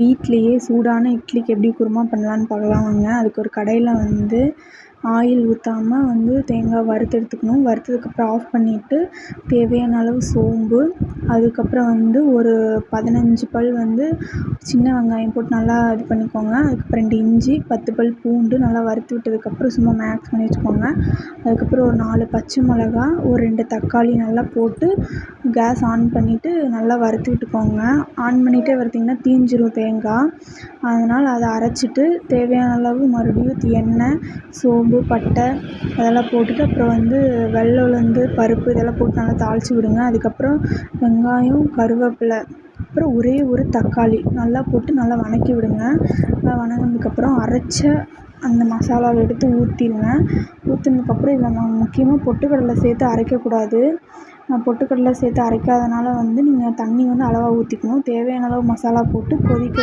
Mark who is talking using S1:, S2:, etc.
S1: வீட்லேயே சூடான இட்லிக்கு எப்படி குருமா பண்ணலான்னு பார்க்கலாம் வாங்க. அதுக்கு ஒரு கடாயில் ஆயில் ஊற்றாம தேங்காய் வறுத்து எடுத்துக்கணும். வறுத்ததுக்கப்புறம் ஆஃப் பண்ணிவிட்டு தேவையான அளவு சோம்பு, அதுக்கப்புறம் ஒரு 15 பல் சின்ன வெங்காயம் போட்டு நல்லா இது பண்ணிக்கோங்க. அதுக்கப்புறம் 2 இஞ்சி, 10 பல் பூண்டு நல்லா வறுத்து விட்டதுக்கப்புறம் சும்மா மேக்ஸ் பண்ணி வச்சுக்கோங்க. அதுக்கப்புறம் ஒரு 4 பச்சை மிளகா, ஒரு 2 தக்காளி நல்லா போட்டு கேஸ் ஆன் பண்ணிவிட்டு நல்லா வறுத்து விட்டுக்கோங்க. ஆன் பண்ணிகிட்டே வறுத்திங்கன்னா தீஞ்சிரும் தேங்காய். அதனால் அதை அரைச்சிட்டு தேவையான அளவு மறுபடியும் எண்ணெய், சோம்பு, பட்டை அதெல்லாம் போட்டுட்டு அப்புறம் வெள்ளை உளுந்து, பருப்பு இதெல்லாம் போட்டு நல்லா தாளித்து விடுங்க. அதுக்கப்புறம் வெங்காயம், கருவேப்பிலை, அப்புறம் ஒரே ஒரு தக்காளி நல்லா போட்டு நல்லா வதக்கி விடுங்க. நல்லா வதங்கினதுக்கப்புறம் அரைச்ச அந்த மசாலாவை எடுத்து ஊற்றிடுங்க. ஊற்றினதுக்கப்புறம் இதில் முக்கியமாக பொட்டுக்கடலை சேர்த்து அரைக்கக்கூடாது. பொட்டுக்கடலை சேர்த்து அரைக்காதனால நீங்கள் தண்ணி அளவாக ஊற்றிக்கணும். தேவையான அளவு மசாலா போட்டு கொதிக்க